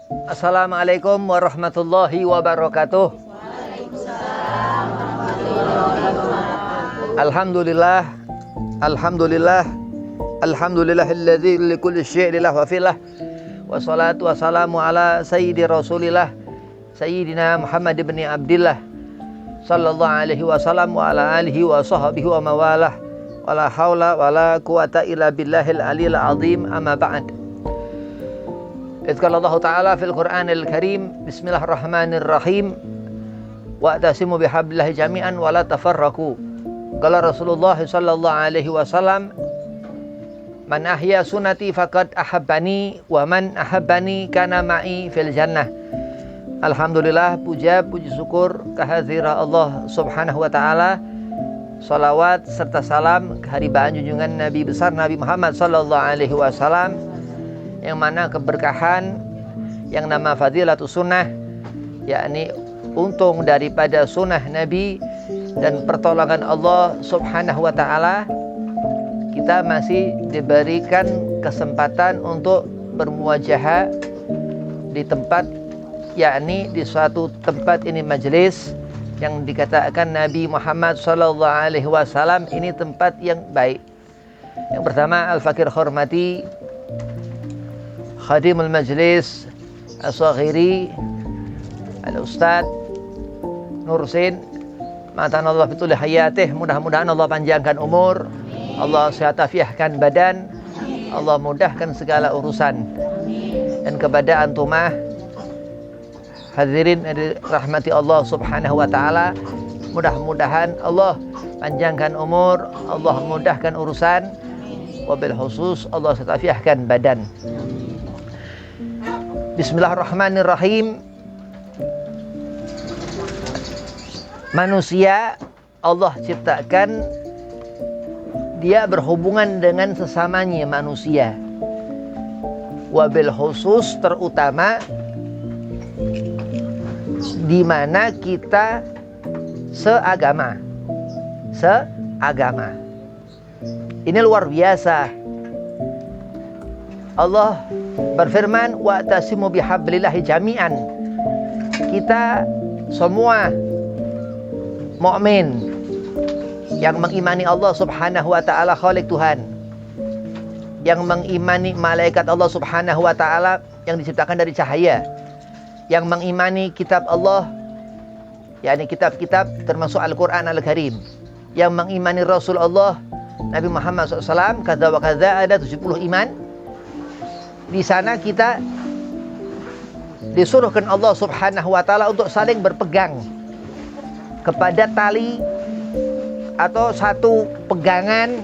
Assalamualaikum warahmatullahi wabarakatuh. Alhamdulillah, alhamdulillah, alhamdulillahilladzi likulli syai'in lahu wa filah. Wassalatu wassalamu ala sayyidi rasulillah sayyidina Muhammad ibn Abdillah sallallahu alaihi wasallam wa ala alihi wa sahbihi wa mawalah. Wala haula wala quwata illa billahil aliyil azim, amma ba'd. Qala Allah Ta'ala fil Qur'anil Karim, bismillahirrahmanirrahim, wa'tasimu bihablillahi jami'an wa la tafarraqu. Qala Rasulullah sallallahu alaihi wasallam, man ahya sunnati faqad ahabbani wa man ahabbani kana ma'i fil jannah. Alhamdulillah, puji syukur kehadirat Allah Subhanahu wa taala. Salawat serta salam kehadiran junjungan Nabi besar Nabi Muhammad sallallahu alaihi wasallam, yang mana keberkahan yang nama fadilatus sunnah, yakni untung daripada sunnah Nabi dan pertolongan Allah Subhanahu wa taala, kita masih diberikan kesempatan untuk bermuajahah di tempat, yakni di suatu tempat ini majelis yang dikatakan Nabi Muhammad sallallahu alaihi wasallam ini tempat yang baik. Yang pertama, al-fakir hormati khadimul majlis as-saghiri al-ustadz Nursin, matan Allah betul hayatih, mudah-mudahan Allah panjangkan umur, Allah sehat afiahkan badan, Allah mudahkan segala urusan. Dan kepada antumah hadirin rahmati Allah Subhanahu wa taala, mudah-mudahan Allah panjangkan umur, Allah mudahkan urusan, wabil khusus Allah setafiahkan badan. Bismillahirrahmanirrahim. Manusia Allah ciptakan dia berhubungan dengan sesamanya manusia, wabil khusus terutama di mana kita seagama. Ini luar biasa. Allah berfirman, wa'tasimu bihablillahi jami'an. Kita semua mukmin yang mengimani Allah Subhanahu wa taala Khalik Tuhan, yang mengimani malaikat Allah Subhanahu wa taala yang diciptakan dari cahaya, yang mengimani kitab Allah, yakni kitab-kitab termasuk Al-Quran Al-Karim, yang mengimani Rasul Allah Nabi Muhammad SAW, kata wa kata, ada 70 iman. Di sana kita disuruhkan Allah Subhanahu wa taala untuk saling berpegang kepada tali atau satu pegangan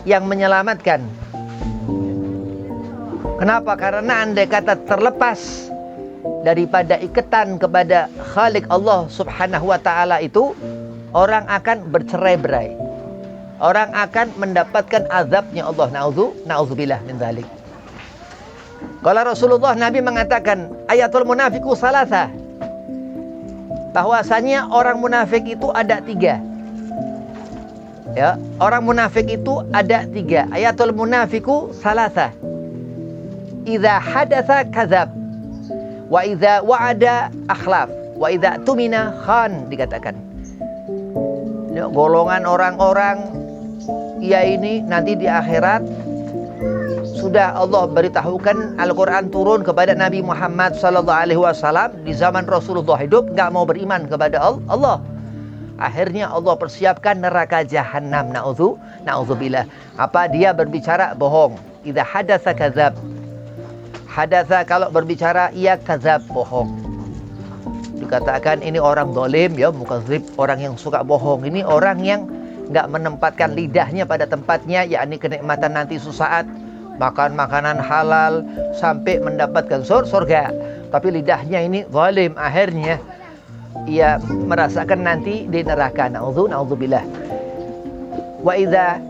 yang menyelamatkan. Kenapa? Karena andai kata terlepas daripada ikatan kepada Khalik Allah Subhanahu wa taala itu, orang akan bercerai-berai. Orang akan mendapatkan azabnya Allah. Na'udzubillah min dzalik. Kalau Rasulullah Nabi mengatakan ayatul munafiqu salasa, bahwasanya orang munafik itu ada 3. Ya, orang munafik itu ada 3. Ayatul munafiqu salasa. Idza hadatsa kadzab, wa idza wa'ada akhlaf, wa idza tumina khan, dikatakan. Ini golongan orang-orang ya ini nanti di akhirat sudah Allah beritahukan, Al-Quran turun kepada Nabi Muhammad sallallahu alaihi wasallam di zaman Rasulullah hidup, enggak mau beriman kepada Allah. Akhirnya Allah persiapkan neraka jahanam. Na'udzubillah. Apa? Dia berbicara bohong. Idza hadatsa kadzab. Hadatsa kalau berbicara ia kadzab, bohong. Dikatakan ini orang zalim, ya, mukadzib, orang yang suka bohong. Ini orang yang enggak menempatkan lidahnya pada tempatnya, yakni kenikmatan nanti sesaat, makan makanan halal sampai mendapatkan surga. Tapi lidahnya ini zalim, akhirnya ia merasakan nanti di neraka. Na'udzubillah. Wa idza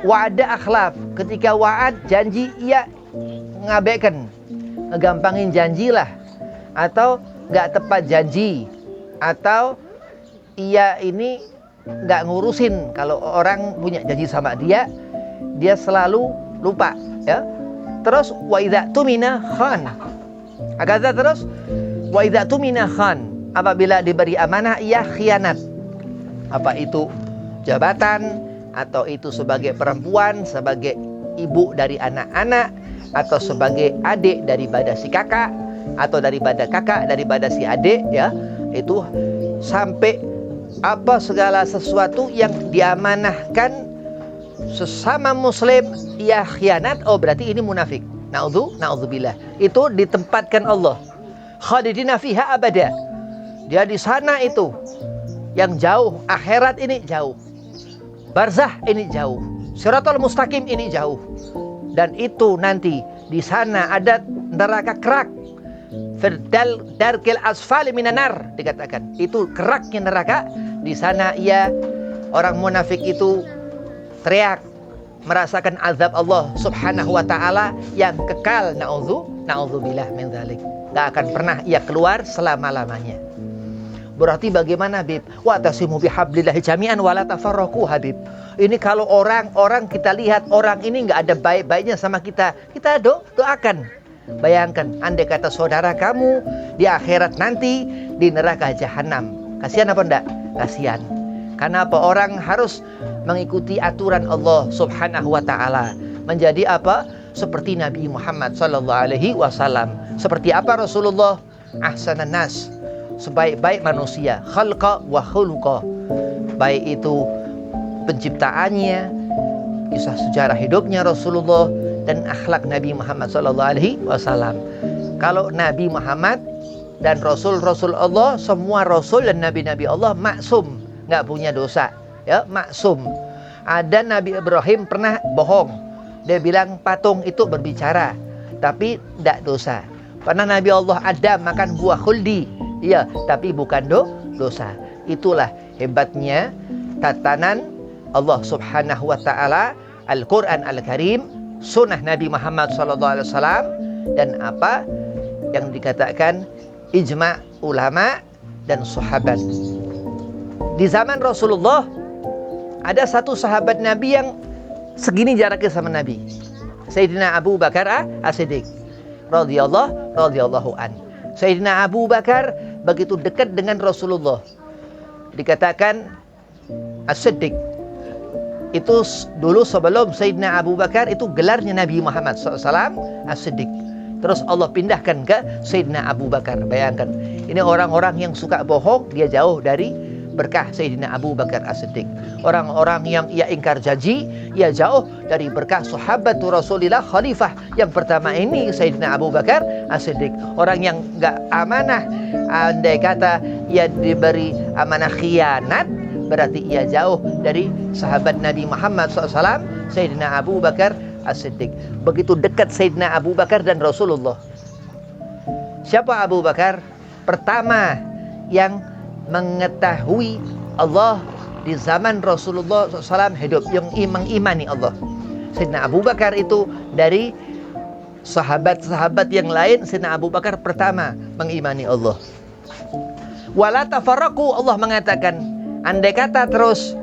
wa'ada akhlaf. Ketika wa'ad, janji, ia ngabaikan, ngegampangin janjilah, atau gak tepat janji, atau ia ini gak ngurusin. Kalau orang punya janji sama dia, dia selalu lupa, ya. Terus wa idza tumina khan. Kata terus, wa idza tumina khan, apabila diberi amanah ia khianat. Apa itu jabatan, atau itu sebagai perempuan, sebagai ibu dari anak-anak, atau sebagai adik daripada si kakak, atau daripada kakak daripada si adik, ya, itu sampai apa segala sesuatu yang diamanahkan sesama muslim ia khianat, oh berarti ini munafik. Na'udzubillah. Itu ditempatkan Allah. Khalidina fiha abada. Dia di sana itu yang jauh, akhirat ini jauh. Barzah ini jauh. Siratal mustaqim ini jauh. Dan itu nanti di sana ada neraka kerak. Firdal darkil asfali minanar dikatakan. Itu keraknya neraka. Di sana ia orang munafik itu teriak merasakan azab Allah Subhanahu wa taala yang kekal. Na'udzubillah min dzalik. Enggak akan pernah ia keluar selama-lamanya. Berarti bagaimana, Habib? Wa tasimu bihablillahi jami'an wa la tafarraqu, Habib. Ini kalau orang kita lihat orang ini enggak ada baik-baiknya sama kita, kita doakan. Bayangkan andai kata saudara kamu di akhirat nanti di neraka jahanam. Kasihan apa enggak? Kasihan. Karena apa? Orang harus mengikuti aturan Allah Subhanahu wa taala. Menjadi apa? Seperti Nabi Muhammad sallallahu alaihi wasallam. Seperti apa Rasulullah? Ahsanan nas. Sebaik-baik manusia, khalqa wa khuluqa. Baik itu penciptaannya, kisah sejarah hidupnya Rasulullah, dan akhlak Nabi Muhammad sallallahu alaihi wasallam. Kalau Nabi Muhammad dan Rasul-Rasul Allah, semua Rasul dan Nabi-Nabi Allah maksum, nggak punya dosa, ya, maksum. Ada Nabi Ibrahim pernah bohong, dia bilang patung itu berbicara, tapi tidak dosa. Pernah Nabi Allah Adam makan buah khuldi, iya, tapi bukan dosa. Itulah hebatnya tatanan Allah Subhanahu wa taala, Al-Qur'an Al-Karim, sunnah Nabi Muhammad sallallahu alaihi wasallam, dan apa yang dikatakan ijma' ulama dan sahabat. Di zaman Rasulullah ada satu sahabat Nabi yang segini jaraknya sama Nabi, Sayyidina Abu Bakar As-Siddiq radhiyallahu an. Sayyidina Abu Bakar begitu dekat dengan Rasulullah. Dikatakan As-Siddiq itu dulu sebelum Sayyidina Abu Bakar itu gelarnya Nabi Muhammad SAW As-Siddiq. Terus Allah pindahkan ke Sayyidina Abu Bakar. Bayangkan, ini orang-orang yang suka bohong, dia jauh dari berkah Sayyidina Abu Bakar As-Siddiq. Orang-orang yang ia ingkar janji, ia jauh dari berkah sahabat Rasulullah khalifah yang pertama ini Sayyidina Abu Bakar As-Siddiq. Orang yang enggak amanah, andai kata ia diberi amanah khianat, berarti ia jauh dari sahabat Nabi Muhammad SAW, Sayyidina Abu Bakar As-Siddiq. Begitu dekat Sayyidina Abu Bakar dan Rasulullah. Siapa Abu Bakar? Pertama yang mengetahui Allah di zaman Rasulullah SAW hidup, yang mengimani Allah. Sayyidina Abu Bakar itu dari sahabat-sahabat yang lain, Sayyidina Abu Bakar pertama mengimani Allah. Wala tafarraqu, Allah mengatakan, andai kata terus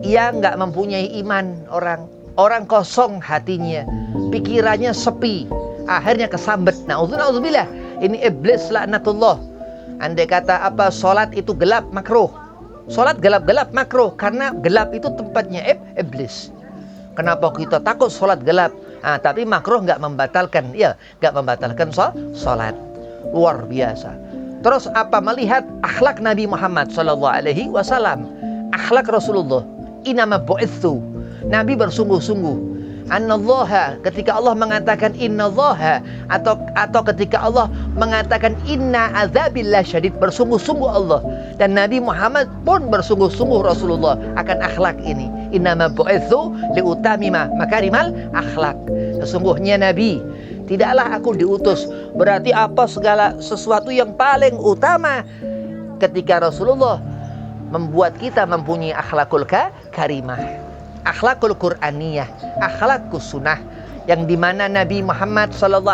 ia enggak mempunyai iman, orang kosong hatinya, pikirannya sepi, akhirnya kesambet. Na'udzubillah. Ini iblis laknatullah. Andai kata apa salat itu gelap, makruh. Salat gelap-gelap makruh karena gelap itu tempatnya iblis. Kenapa kita takut salat gelap? Tapi makruh enggak membatalkan, ya, enggak membatalkan salat. Luar biasa. Terus apa? Melihat akhlak Nabi Muhammad sallallahu alaihi wasallam, akhlak Rasulullah. Inama bu'itsu. Nabi bersungguh-sungguh. Annallaha, ketika Allah mengatakan innallaha, atau ketika Allah mengatakan inna azabillah syadid, bersungguh-sungguh Allah. Dan Nabi Muhammad pun bersungguh-sungguh Rasulullah akan akhlak ini. Innama bu'itsu liutamima makarimal akhlak. Sesungguhnya Nabi, tidaklah aku diutus. Berarti apa segala sesuatu yang paling utama ketika Rasulullah membuat kita mempunyai akhlakul karimah, akhlakul Qur'aniyah, akhlakul sunnah, yang dimana Nabi Muhammad SAW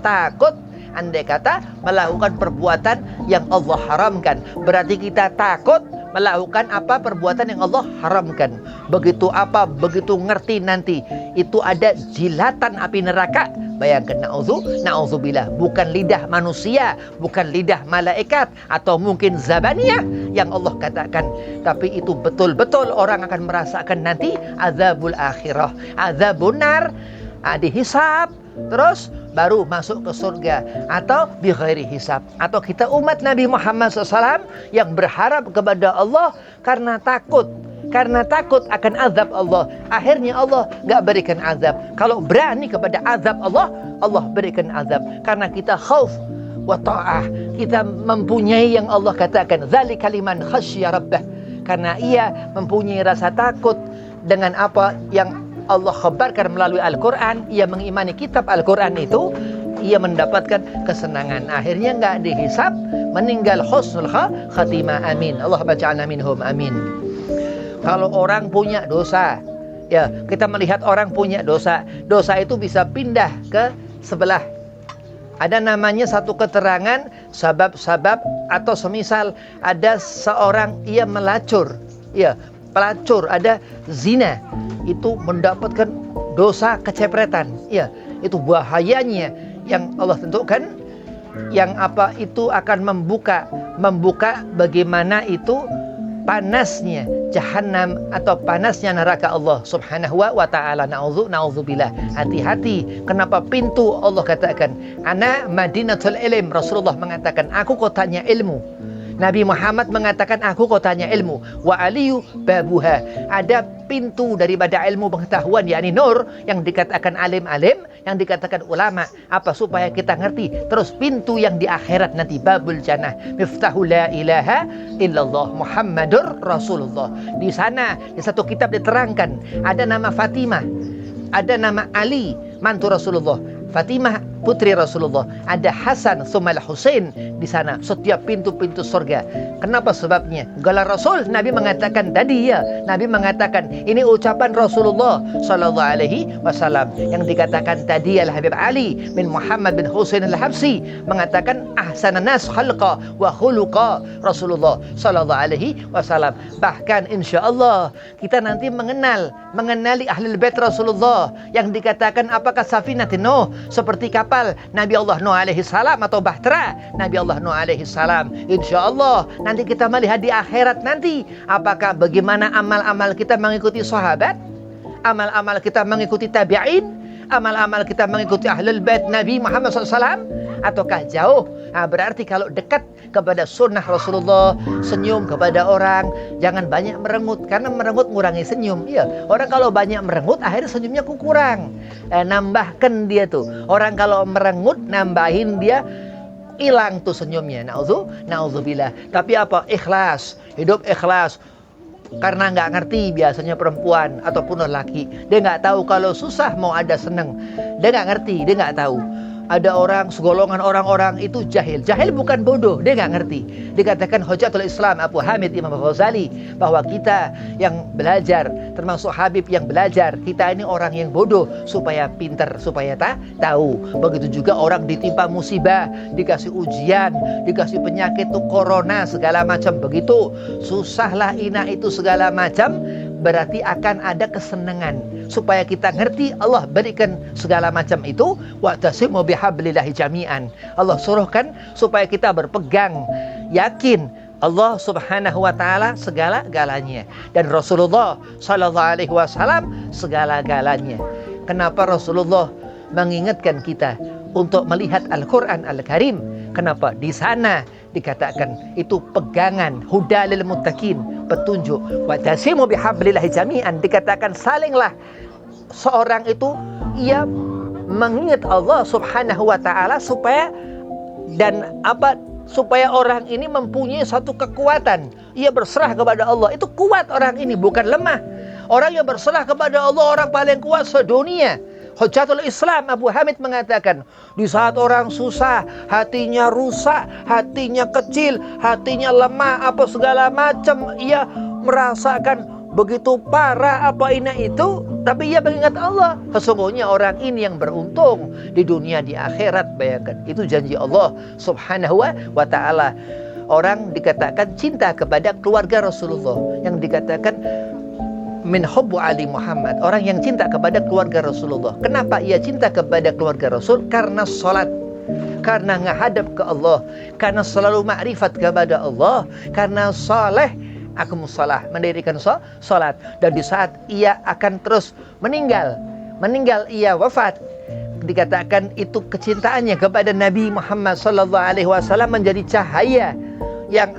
takut andai kata melakukan perbuatan yang Allah haramkan. Berarti kita takut melakukan apa perbuatan yang Allah haramkan. Begitu ngerti nanti itu ada jilatan api neraka, Bayangkan, na'udzubillah, bukan lidah manusia, bukan lidah malaikat, atau mungkin zabaniyah yang Allah katakan. Tapi itu betul-betul orang akan merasakan nanti azabul akhirah, azabun nar, dihisab, terus baru masuk ke surga, atau bi ghairi hisab. Atau kita umat Nabi Muhammad SAW yang berharap kepada Allah karena takut akan azab Allah, akhirnya Allah gak berikan azab. Kalau berani kepada azab Allah, Allah berikan azab. Karena kita khauf wa ta'ah, kita mempunyai yang Allah katakan zalika liman khasyya rabbah, karena ia mempunyai rasa takut dengan apa yang Allah khabarkan melalui Al-Quran. Ia mengimani kitab Al-Quran itu, ia mendapatkan kesenangan. Akhirnya gak dihisab, meninggal husnul khatimah. Amin. Allah baca'alna minhum. Amin. Kalau orang punya dosa, ya kita melihat orang punya dosa, dosa itu bisa pindah ke sebelah. Ada namanya satu keterangan sabab-sabab, atau semisal ada seorang ia melacur, ya pelacur, ada zina, itu mendapatkan dosa kecepretan. Ya, itu bahayanya yang Allah tentukan, yang apa itu akan membuka bagaimana itu panasnya Jahannam atau panasnya neraka Allah Subhanahu wa ta'ala. Na'udzubillah. Hati-hati. Kenapa pintu Allah katakan ana madinatul ilm? Rasulullah mengatakan aku kotanya ilmu. Nabi Muhammad mengatakan aku kotanya ilmu. Wa aliyu babuha. Ada pintu daripada ilmu pengetahuan, yakni nur, yang dikatakan alim-alim, yang dikatakan ulama. Apa? Supaya kita ngerti. Terus pintu yang di akhirat nanti, babul jannah, miftahu la ilaha illallah Muhammadur Rasulullah. Di sana di satu kitab diterangkan ada nama Fatimah, ada nama Ali mantu Rasulullah, Fatimah putri Rasulullah, ada Hasan Sumal Husain di sana. Setiap pintu-pintu surga. Kenapa sebabnya? Gala Rasul, Nabi mengatakan tadi, ya, Nabi mengatakan ini ucapan Rasulullah sallallahu alaihi wasallam yang dikatakan tadi. Al Habib Ali bin Muhammad bin Husain Al-Habsi mengatakan ahsanan nas khalqa wa khuluqa Rasulullah sallallahu alaihi wasallam. Bahkan insyaallah kita nanti mengenali ahlul bait Rasulullah yang dikatakan apakah safinatin Nuh, seperti kapal Nabi Allah Nuh alaihi salam, atau bahtera Nabi Allah Nuh alaihi salam. Insyaallah nanti kita melihat di akhirat nanti apakah bagaimana amal-amal kita mengikuti sahabat, amal-amal kita mengikuti tabi'in, amal-amal kita mengikuti ahlul bait Nabi Muhammad SAW, ataukah jauh. Berarti kalau dekat kepada sunnah Rasulullah, senyum kepada orang, jangan banyak merengut, karena merengut mengurangi senyum. Ya, orang kalau banyak merengut akhirnya senyumnya kurang. Nambahkan dia tuh. Orang kalau merengut nambahin dia, hilang tuh senyumnya. Na'udzubillah. Tapi apa? Ikhlas, hidup ikhlas. Karena nggak ngerti biasanya perempuan ataupun lelaki, dia nggak tahu kalau susah mau ada seneng. Dia nggak ngerti, dia nggak tahu. Ada orang, segolongan orang-orang itu jahil. Jahil bukan bodoh, dia nggak ngerti. Dikatakan Hujatul Islam Abu Hamid Imam Ghazali bahwa kita yang belajar, termasuk Habib yang belajar, kita ini orang yang bodoh supaya pinter, supaya tahu. Begitu juga orang ditimpa musibah, dikasih ujian, dikasih penyakit tuh corona segala macam begitu, susahlah ina itu segala macam. Berarti akan ada kesenangan supaya kita ngerti. Allah berikan segala macam itu. Wa'tasimu bihablillahi jami'an. Allah suruhkan supaya kita berpegang, yakin Allah subhanahu wa ta'ala segala-galanya, dan Rasulullah sallallahu alaihi wasallam segala-galanya. Kenapa Rasulullah mengingatkan kita untuk melihat Al-Quran Al-Karim? Kenapa? Di sana dikatakan itu pegangan, hudalil muttaqin, petunjuk. Wa tasimu bihablillahi jami'an, dikatakan salinglah seorang itu ia mengingat Allah subhanahu wa ta'ala supaya supaya orang ini mempunyai satu kekuatan. Ia berserah kepada Allah, itu kuat orang ini, bukan lemah. Orang yang berserah kepada Allah orang paling kuat sedunia. Hujatul Islam Abu Hamid mengatakan, di saat orang susah, hatinya rusak, hatinya kecil, hatinya lemah, apa segala macam, ia merasakan begitu parah apa ini itu, tapi ia mengingat Allah. Sesungguhnya orang ini yang beruntung di dunia, di akhirat. Bayangkan, itu janji Allah subhanahu wa ta'ala. Orang dikatakan cinta kepada keluarga Rasulullah, yang dikatakan min hubbu Ali Muhammad, orang yang cinta kepada keluarga Rasulullah. Kenapa ia cinta kepada keluarga Rasul? Karena salat, karena menghadap ke Allah, karena selalu makrifat kepada Allah, karena saleh, aqimussalah, mendirikan salat. Dan di saat ia akan terus meninggal ia wafat, dikatakan itu kecintaannya kepada Nabi Muhammad SAW menjadi cahaya yang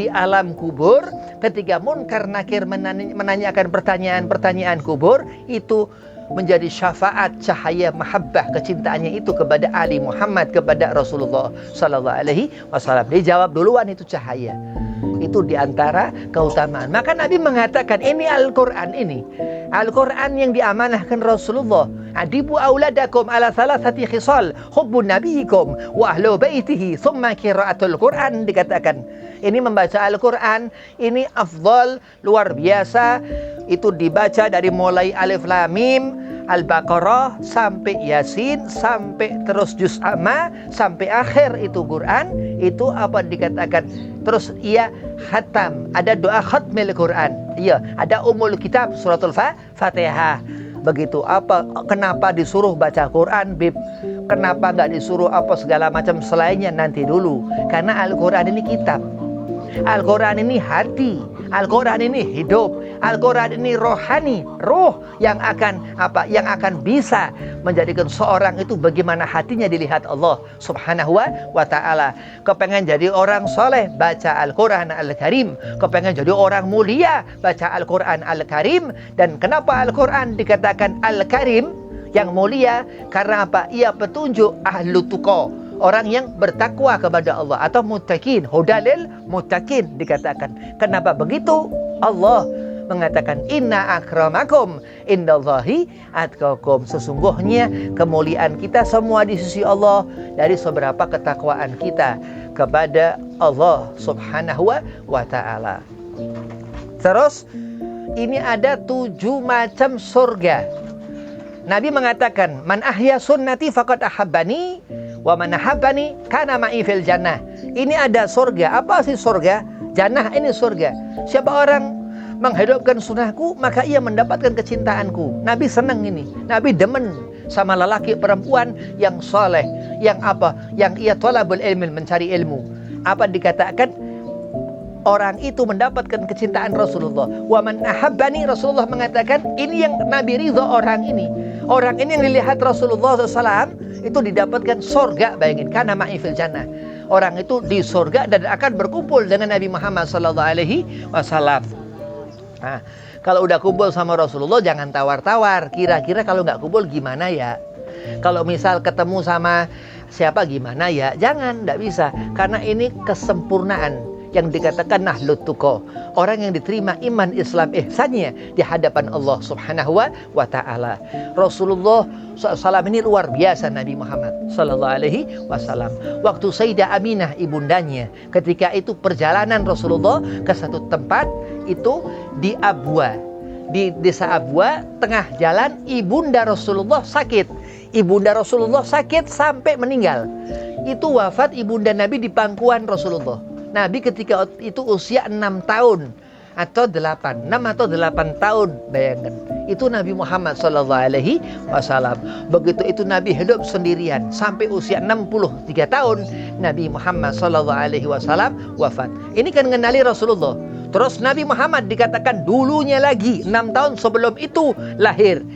di alam kubur, ketika munkar nakir menanyakan pertanyaan kubur, itu menjadi syafaat cahaya mahabbah kecintaannya itu kepada Ali Muhammad, kepada Rasulullah SAW. Dijawab duluan itu cahaya. Itu diantara keutamaan. Maka Nabi mengatakan ini Al-Quran yang diamanahkan Rasulullah. Adibu auladakum ala thalathati khisal, hubbun nabiyikum wa ahlu baitihi thumma qiraatul Quran. Dikatakan ini membaca Al-Quran ini afdal, luar biasa. Itu dibaca dari mulai Alif Lam Mim, Al-Baqarah sampai Yasin, sampai terus Juz Amma, sampai akhir itu Quran. Itu dikatakan. Terus ia khatam, ada doa khatmil Quran. Iya, ada umul kitab suratul Fatihah. Begitu kenapa disuruh baca Quran, Bib? Kenapa nggak disuruh segala macam selainnya nanti dulu? Karena Al-Quran ini kitab, Al-Quran ini hati, Al-Quran ini hidup, Al-Quran ini rohani, roh yang akan bisa menjadikan seorang itu bagaimana hatinya dilihat Allah Subhanahu wa ta'ala. Kepengen jadi orang soleh, baca Al-Quran Al-Karim. Kepengen jadi orang mulia, baca Al-Quran Al-Karim. Dan kenapa Al-Quran dikatakan Al-Karim, yang mulia? Karena ia petunjuk ahlu tuqa, orang yang bertakwa kepada Allah, atau muttaqin, hudalil muttaqin dikatakan. Kenapa begitu? Allah mengatakan inna akramakum indallahi atqakum. Sesungguhnya kemuliaan kita semua di sisi Allah dari seberapa ketakwaan kita kepada Allah Subhanahu wa ta'ala. Terus ini ada 7 macam surga. Nabi mengatakan man ahya sunnati faqad ahabbani wa man ahabbani kana ma'i fil jannah. Ini ada surga. Apa sih surga? Jannah ini surga. Siapa orang menghidupkan sunnahku, maka ia mendapatkan kecintaanku. Nabi senang ini. Nabi demen sama lelaki perempuan yang soleh, yang ia thalabul ilmi, mencari ilmu. Dikatakan orang itu mendapatkan kecintaan Rasulullah. Wa man ahabbani, Rasulullah mengatakan ini yang Nabi ridha orang ini. Orang ini yang dilihat Rasulullah SAW itu didapatkan surga. Bayangin, kana ma'i fil jannah. Orang itu di surga dan akan berkumpul dengan Nabi Muhammad SAW. Nah, kalau udah kumpul sama Rasulullah jangan tawar-tawar. Kira-kira kalau nggak kumpul gimana ya? Kalau misal ketemu sama siapa gimana ya? Jangan, nggak bisa. Karena ini kesempurnaan yang dikatakan nahlut tuqa, orang yang diterima iman Islam ihsannya di hadapan Allah Subhanahu wa ta'ala. Rasulullah SAW ini luar biasa. Nabi Muhammad SAW, waktu Sayyidah Aminah ibundanya, ketika itu perjalanan Rasulullah ke satu tempat itu di Abwa, di desa Abwa, tengah jalan ibunda Rasulullah sakit. Ibunda Rasulullah sakit sampai meninggal. Itu wafat ibunda Nabi di pangkuan Rasulullah. Nabi ketika itu usia 6 tahun atau 8 tahun, bayangkan. Itu Nabi Muhammad SAW. Begitu itu Nabi hidup sendirian sampai usia 63 tahun. Nabi Muhammad SAW wafat. Ini kan mengenali Rasulullah. Terus Nabi Muhammad dikatakan dulunya lagi 6 tahun sebelum itu lahir.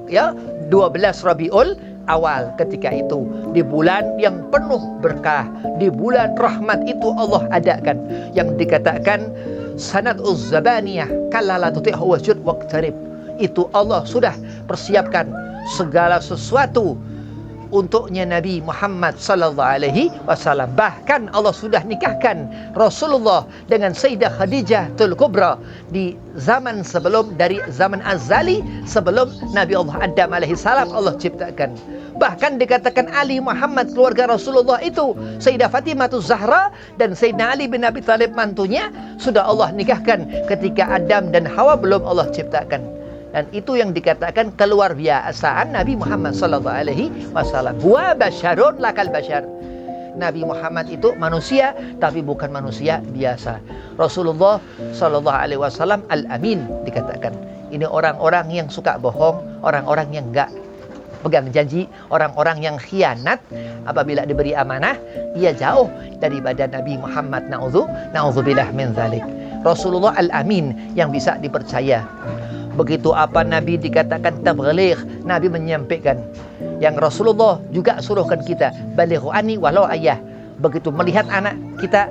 Ya, 12 Rabiul Awal, ketika itu di bulan yang penuh berkah, di bulan rahmat itu Allah adakan yang dikatakan sanad uzzabaniyah kallala tuti'hu wasjud waqtarib. Itu Allah sudah persiapkan segala sesuatu untuknya Nabi Muhammad SAW. Bahkan Allah sudah nikahkan Rasulullah dengan Sayyidah Khadijah Tul Kubra di zaman sebelum, dari zaman azali sebelum Nabi Allah Adam alaihissalam Allah ciptakan. Bahkan dikatakan Ali Muhammad keluarga Rasulullah itu Sayyidah Fatimah Zahra dan Sayyidina Ali bin Abi Thalib mantunya sudah Allah nikahkan ketika Adam dan Hawa belum Allah ciptakan. Dan itu yang dikatakan keluar biasaan Nabi Muhammad SAW. Huwa basyarun lakal basyar. Nabi Muhammad itu manusia, tapi bukan manusia biasa. Rasulullah SAW Al-Amin dikatakan. Ini orang-orang yang suka bohong, orang-orang yang enggak pegang janji, orang-orang yang khianat apabila diberi amanah, ia jauh daripada Nabi Muhammad. Na'udzubillah min dzalik. Rasulullah Al-Amin yang bisa dipercaya. Begitu apa Nabi dikatakan tabligh, Nabi menyampaikan. Yang Rasulullah juga suruhkan kita, balighu anni walau ayah. Begitu melihat anak kita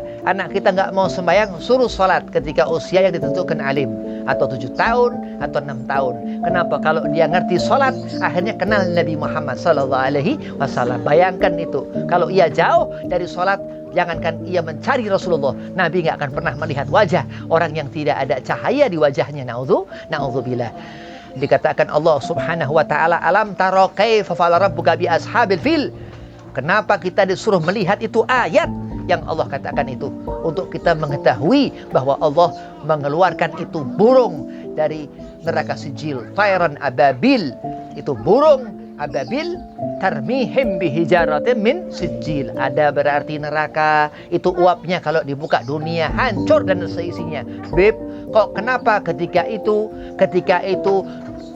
nggak mau sembahyang, suruh sholat ketika usia yang ditentukan alim, atau 7 tahun atau 6 tahun. Kenapa? Kalau dia ngerti sholat, akhirnya kenal Nabi Muhammad SAW. Bayangkan itu, kalau ia jauh dari sholat, jangankan ia mencari Rasulullah, Nabi nggak akan pernah melihat wajah orang yang tidak ada cahaya di wajahnya. Na'udzubillah. Dikatakan Allah Subhanahu wa taala, alam tara kaifa fa'ala rabbuka bi ashabil fil. Kenapa kita disuruh melihat itu ayat yang Allah katakan itu? Untuk kita mengetahui bahwa Allah mengeluarkan itu burung dari neraka sijil. Tayran ababil. Itu burung ababil tarmihim bihijaratin min sijil. Ada berarti neraka. Itu uapnya kalau dibuka dunia hancur dan seisinya. Beb, kok kenapa ketika itu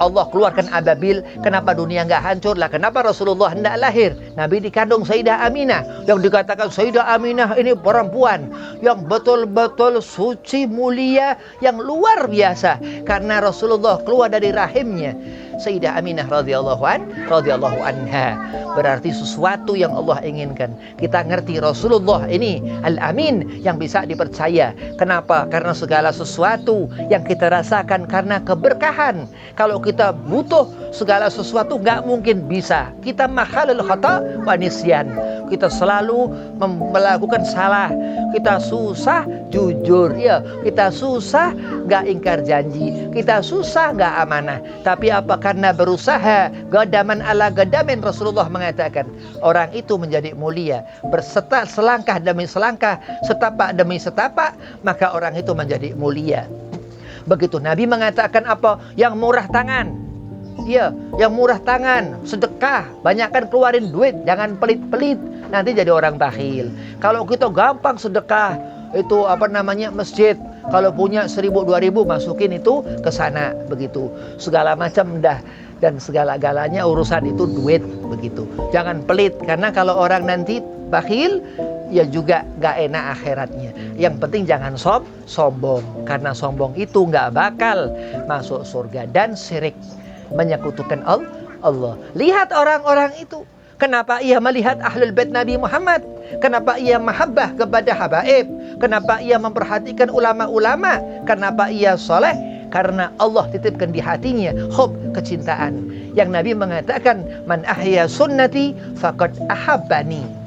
Allah keluarkan ababil, kenapa dunia nggak hancur lah? Kenapa Rasulullah hendak lahir? Nabi dikandung Sayyidah Aminah, yang dikatakan Sayyidah Aminah ini perempuan yang betul-betul suci, mulia, yang luar biasa, karena Rasulullah keluar dari rahimnya Sayyidah Aminah radhiyallahu anha. Berarti sesuatu yang Allah inginkan. Kita ngerti Rasulullah ini Al-Amin yang bisa dipercaya. Kenapa? Karena segala sesuatu yang kita rasakan karena keberkahan. Kalau kita butuh segala sesuatu, nggak mungkin bisa. Kita makhalul khata wa nisyan. Kita selalu melakukan salah. Kita susah jujur, ya. Kita susah nggak ingkar janji. Kita susah nggak amanah. Tapi apa? Karena berusaha, gadaman ala gadamin, Rasulullah mengatakan orang itu menjadi mulia. Selangkah demi selangkah, setapak demi setapak, maka orang itu menjadi mulia. Begitu Nabi mengatakan apa? Yang murah tangan. Ya, yang murah tangan, sedekah, banyakkan keluarin duit, jangan pelit-pelit, nanti jadi orang bakhil. Kalau kita gampang sedekah, itu masjid, kalau punya 1.000 2.000 masukin itu ke sana, begitu. Segala macam dah, dan segala-galanya urusan itu duit, begitu. Jangan pelit, karena kalau orang nanti bakhil, ya juga gak enak akhiratnya. Yang penting jangan sombong, karena sombong itu gak bakal masuk surga. Dan syirik, menyekutukan Allah. Lihat orang-orang itu, kenapa ia melihat Ahlul Bait Nabi Muhammad? Kenapa ia mahabbah kepada habaib? Kenapa ia memperhatikan ulama-ulama? Kenapa ia soleh? Karena Allah titipkan di hatinya hub, kecintaan. Yang Nabi mengatakan, man ahya sunnati faqad ahabbani.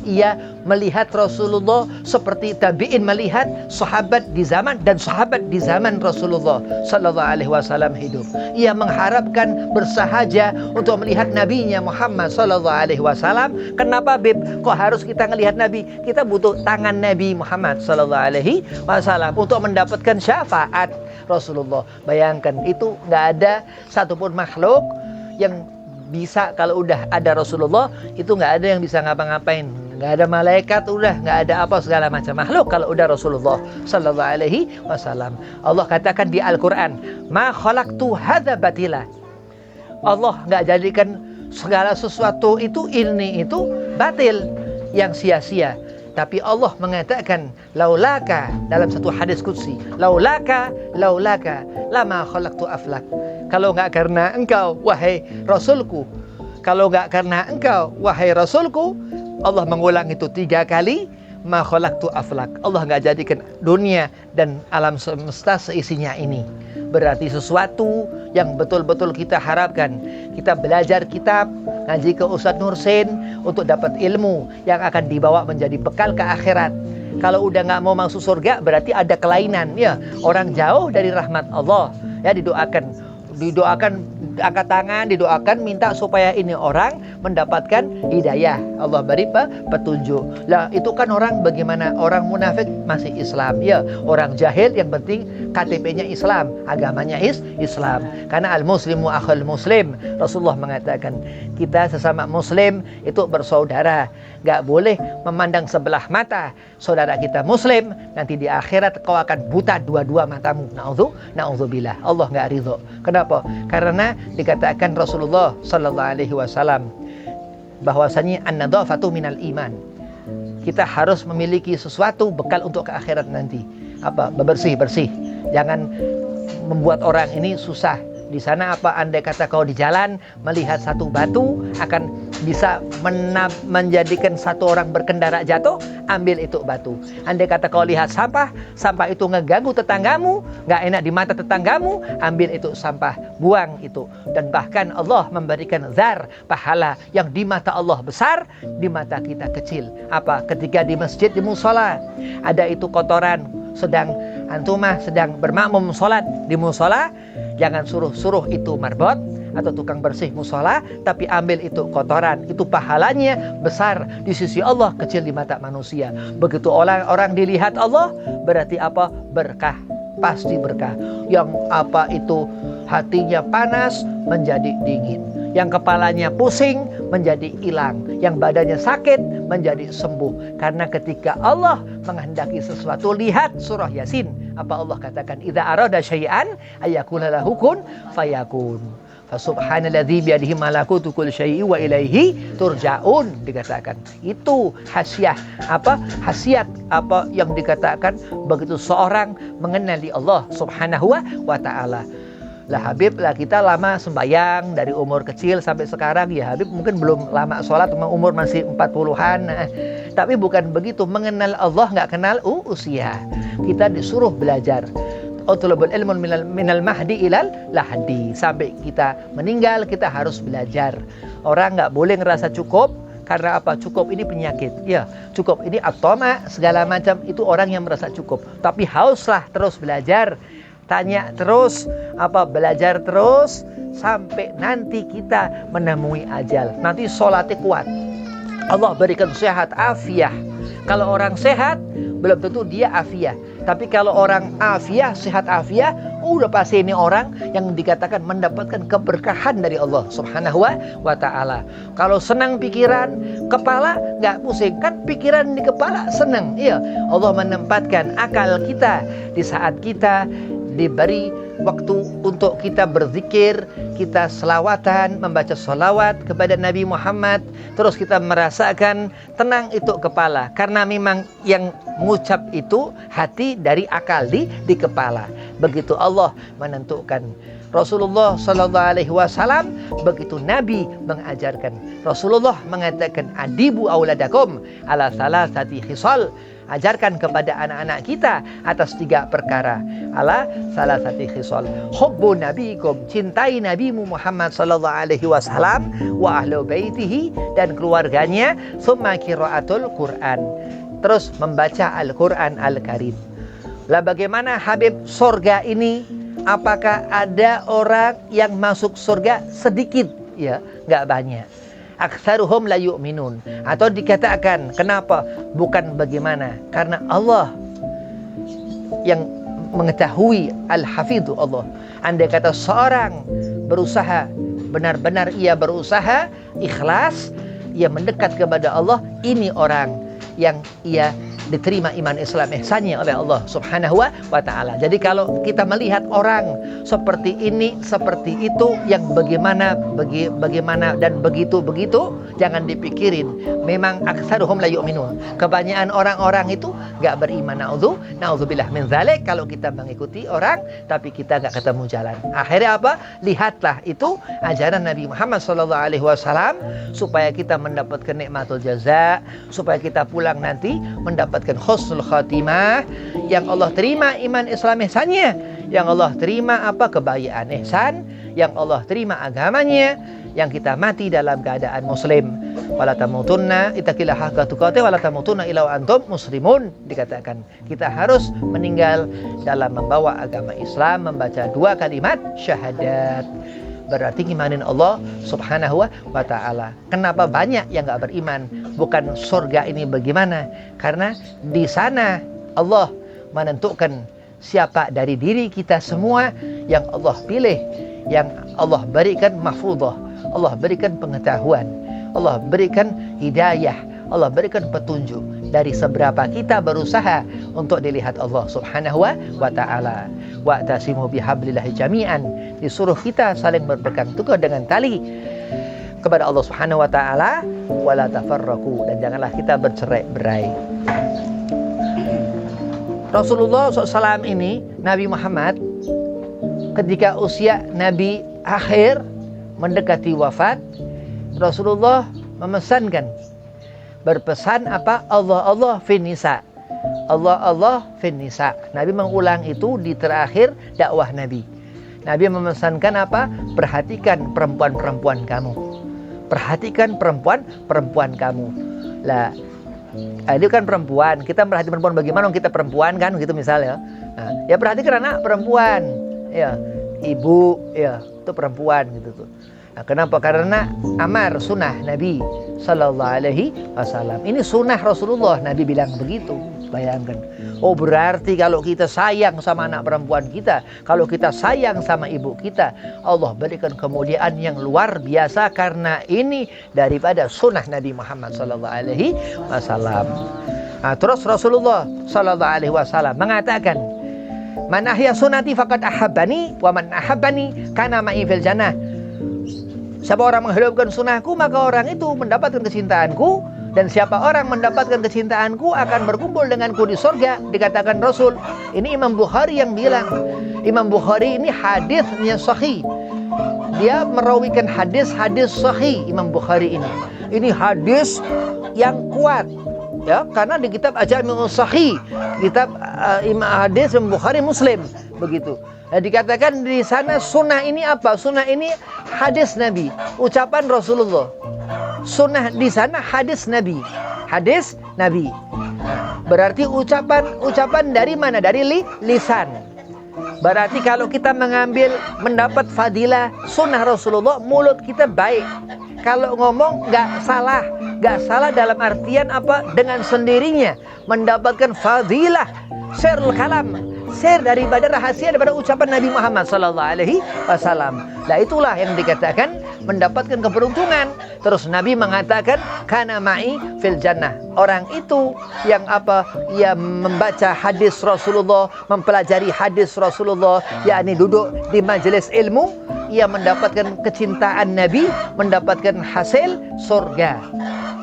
Ia melihat Rasulullah seperti tabi'in melihat sahabat di zaman, dan sahabat di zaman Rasulullah sallallahu alaihi wasallam hidup. Ia mengharapkan, bersahaja untuk melihat nabinya Muhammad sallallahu alaihi wasallam. Kenapa, Bib? Kok harus kita ngelihat Nabi? Kita butuh tangan Nabi Muhammad sallallahu alaihi wasallam untuk mendapatkan syafaat Rasulullah. Bayangkan, itu nggak ada satupun makhluk yang bisa, kalau udah ada Rasulullah, itu nggak ada yang bisa ngapa-ngapain. Nggak ada malaikat, udah nggak ada apa segala macam makhluk kalau udah Rasulullah sallallahu alaihi wasallam. Allah katakan di Al-Quran, ma khalaqtu hadza batila. Allah nggak jadikan segala sesuatu itu batil, yang sia-sia. Tapi Allah mengatakan, laulaka, dalam satu hadis qudsi, laulaka lama khalaqtu aflak. Kalau nggak karena engkau, wahai Rasulku, kalau nggak karena engkau, wahai Rasulku, Allah mengulang itu 3 kali, ma khalaqtu aflak. Allah nggak jadikan dunia dan alam semesta seisinya ini. Berarti sesuatu yang betul-betul kita harapkan. Kita belajar kitab, ngaji ke Ustadz Nursin untuk dapat ilmu yang akan dibawa menjadi bekal ke akhirat. Kalau udah nggak mau masuk surga, berarti ada kelainan, ya. Orang jauh dari rahmat Allah, ya. Didoakan angkat tangan, didoakan, minta supaya ini orang mendapatkan hidayah, Allah beri petunjuk. Lah itu kan orang bagaimana? Orang munafik masih Islam, ya. Orang jahil yang penting KTP-nya Islam, agamanya Islam. Karena al-muslimu akhul muslim. Rasulullah mengatakan, kita sesama muslim itu bersaudara. Gak boleh memandang sebelah mata saudara kita muslim, nanti di akhirat kau akan buta dua-dua matamu. Na'udzubillah. Allah gak ridho. Kenapa? Karena dikatakan Rasulullah sallallahu alaihi wasallam bahwasanya an-nadhafatu minal iman. Kita harus memiliki sesuatu bekal untuk ke akhirat nanti. Apa? Bersih-bersih. Jangan membuat orang ini susah. Di sana apa? Andai kata kau di jalan melihat satu batu akan bisa menjadikan satu orang berkendara jatuh, ambil itu batu. Andai kata kau lihat sampah itu ngeganggu tetanggamu, gak enak di mata tetanggamu, ambil itu sampah, buang itu. Dan bahkan Allah memberikan zar, pahala yang di mata Allah besar, di mata kita kecil. Apa? Ketika di masjid, di musola ada itu kotoran, sedang antumah sedang bermakmum sholat di musola, jangan suruh itu marbot atau tukang bersih musola, tapi ambil itu kotoran. Itu pahalanya besar di sisi Allah, kecil di mata manusia. Begitu orang dilihat Allah, berarti apa? Berkah, pasti berkah. Yang apa itu hatinya panas menjadi dingin, yang kepalanya pusing menjadi hilang, yang badannya sakit menjadi sembuh. Karena ketika Allah menghendaki sesuatu, lihat surah Yasin, apa Allah katakan? Idza arada syai'an ayyakuna lahu kun fayakun. Fasubhanalladzi biyadihi malakutu kulli syai'in wa ilaihi turja'un, dikatakan. Itu khasiat apa yang dikatakan begitu seorang mengenali Allah Subhanahu wa taala. Lah Habib, lah kita lama sembahyang dari umur kecil sampai sekarang. Ya Habib mungkin belum lama sholat, umur masih 40-an. Tapi bukan begitu, mengenal Allah nggak kenal usia. Kita disuruh belajar. Utlubul ilmu minal mahdi ilal lahdi. Sampai kita meninggal kita harus belajar. Orang nggak boleh ngerasa cukup. Karena apa? Cukup ini penyakit. Ya, cukup ini atoma segala macam, itu orang yang merasa cukup. Tapi hauslah terus belajar. Tanya terus, belajar terus sampai nanti kita menemui ajal. Nanti sholatnya kuat, Allah berikan sehat afiah. Kalau orang sehat belum tentu dia afiah, tapi kalau orang afiah, sehat afiah, udah pasti ini orang yang dikatakan mendapatkan keberkahan dari Allah Subhanahu wa taala. Kalau senang pikiran, kepala nggak pusing, kan pikiran di kepala senang. Iya, Allah menempatkan akal kita di saat kita diberi waktu untuk kita berzikir, kita selawatan, membaca selawat kepada Nabi Muhammad, terus kita merasakan tenang itu kepala, karena memang yang mengucap itu hati dari akal di kepala. Begitu Allah menentukan. Rasulullah sallallahu alaihi wasallam begitu Nabi mengajarkan. Rasulullah mengatakan, adibu auladakum ala salasati khisal. Ajarkan kepada anak-anak kita atas 3 perkara. Ala salasati khisal. Hubbu nabiikum, cintai Nabimu Muhammad sallallahu alaihi wasallam wa ahlu baitihi, dan keluarganya. Summa qiraatul Quran, terus membaca Al-Quran Al-Karim. Lah bagaimana Habib surga ini? Apakah ada orang yang masuk surga? Sedikit, ya, nggak banyak. Aktsaruhum la yu'minun. Atau dikatakan kenapa? Bukan bagaimana, karena Allah yang mengetahui. Al-Hafidhu Allah. Andai kata seorang berusaha, benar-benar ia berusaha ikhlas, ia mendekat kepada Allah, ini orang yang ia diterima iman Islam ihsannya oleh Allah Subhanahu wa taala. Jadi kalau kita melihat orang seperti ini, seperti itu, yang bagaimana dan begitu, jangan dipikirin. Memang aktsaruhum la yu'minun. Kebanyakan orang-orang itu enggak beriman. Na'udzubillah min dzalik. Kalau kita mengikuti orang tapi kita enggak ketemu jalan. Akhirnya apa? Lihatlah itu ajaran Nabi Muhammad sallallahu alaihi wasallam supaya kita mendapatkan nikmatul jaza, supaya kita pulang nanti mendapatkan husnul khatimah, yang Allah terima iman Islam ihsannya, yang Allah terima kebahagiaan ihsan, yang Allah terima agamanya, yang kita mati dalam keadaan muslim. Wala tamutunna ittaqillaha haqqa tuqatih wala tamutunna illa wa antum muslimun. Dikatakan kita harus meninggal dalam membawa agama Islam, membaca 2 kalimat syahadat. Berarti imanin Allah Subhanahu wa ta'ala. Kenapa banyak yang gak beriman? Bukan surga ini bagaimana? Karena di sana Allah menentukan siapa dari diri kita semua yang Allah pilih, yang Allah berikan mahfudhah, Allah berikan pengetahuan, Allah berikan hidayah, Allah berikan petunjuk. Dari seberapa kita berusaha untuk dilihat Allah Subhanahu wa ta'ala. Wa'tasimu bihablillahi jami'an. Disuruh kita saling berpegang teguh dengan tali kepada Allah Subhanahu wa ta'ala. Wala tafarraqu, dan janganlah kita bercerai-berai. Rasulullah SAW ini, Nabi Muhammad, ketika usia Nabi akhir mendekati wafat, Rasulullah memesankan, berpesan apa? Allah fin nisa. Allah fin nisa. Nabi mengulang itu di terakhir dakwah Nabi. Nabi memesankan apa? Perhatikan perempuan-perempuan kamu. Perhatikan perempuan-perempuan kamu. Lah, itu kan perempuan. Kita perhatikan perempuan, bagaimana kita perempuan kan gitu misalnya. Nah, ya perhatikan anak perempuan. Ya, ibu, ya, itu perempuan gitu tuh. Nah, kenapa? Karena amar sunnah Nabi Sallallahu Alaihi Wasallam. Ini sunnah Rasulullah. Nabi bilang begitu. Bayangkan. Oh, berarti kalau kita sayang sama anak perempuan kita, kalau kita sayang sama ibu kita, Allah berikan kemuliaan yang luar biasa karena ini daripada sunnah Nabi Muhammad Sallallahu Alaihi Wasallam. Nah, terus Rasulullah Sallallahu Alaihi Wasallam mengatakan, man ahya sunnati faqad ahabbani wa man ahabbani kana ma'i fil jannah. Siapa orang menghidupkan sunnahku, maka orang itu mendapatkan kecintaanku, dan siapa orang mendapatkan kecintaanku akan berkumpul denganku di surga. Dikatakan Rasul. Ini Imam Bukhari yang bilang. Imam Bukhari ini hadisnya sahih. Dia merawikan hadis-hadis sahih Imam Bukhari ini. Ini hadis yang kuat. Ya, karena di kitab Ajami'us Sahih, kitab hadis Imam Bukhari Muslim, begitu. Nah, dikatakan di sana sunnah ini apa? Sunnah ini hadis Nabi, ucapan Rasulullah. Sunnah di sana hadis Nabi, hadis Nabi. Berarti ucapan dari mana? Dari lisan. Berarti kalau kita mendapat fadilah sunnah Rasulullah, mulut kita baik. Kalau ngomong nggak salah dalam artian apa? Dengan sendirinya mendapatkan fadilah sirrul kalam, sir daripada rahasia daripada ucapan Nabi Muhammad Sallallahu Alaihi Wasallam. Nah, itulah yang dikatakan mendapatkan keberuntungan. Terus Nabi mengatakan kana ma'i fil jannah. Orang itu yang apa? Yang membaca hadis Rasulullah, mempelajari hadis Rasulullah, yakni duduk di majelis ilmu, ia mendapatkan kecintaan Nabi, mendapatkan hasil surga.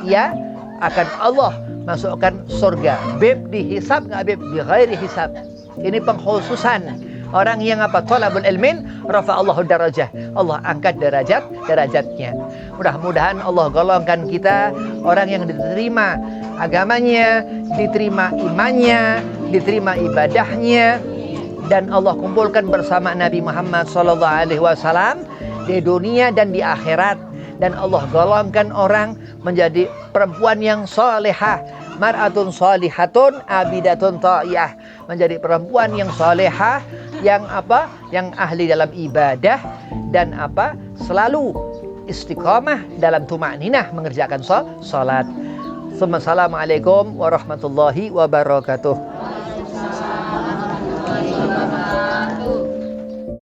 Ya, akan Allah masukkan surga. Beb dihisab nggak beb? Bi ghairi hisab. Ini pengkhususan orang yang apa? Talabul ilmin rafa'allahu darajah. Allah angkat derajatnya. Mudah-mudahan Allah golongkan kita orang yang diterima agamanya, diterima imannya, diterima ibadahnya, dan Allah kumpulkan bersama Nabi Muhammad SAW di dunia dan di akhirat. Dan Allah golongkan orang menjadi perempuan yang solehah, mar'atun solihatun abidatun ta'iyah, menjadi perempuan yang solehah, yang apa? Yang ahli dalam ibadah, dan apa? Selalu istiqamah dalam tuma'ninah mengerjakan salat. Assalamualaikum warahmatullahi wabarakatuh.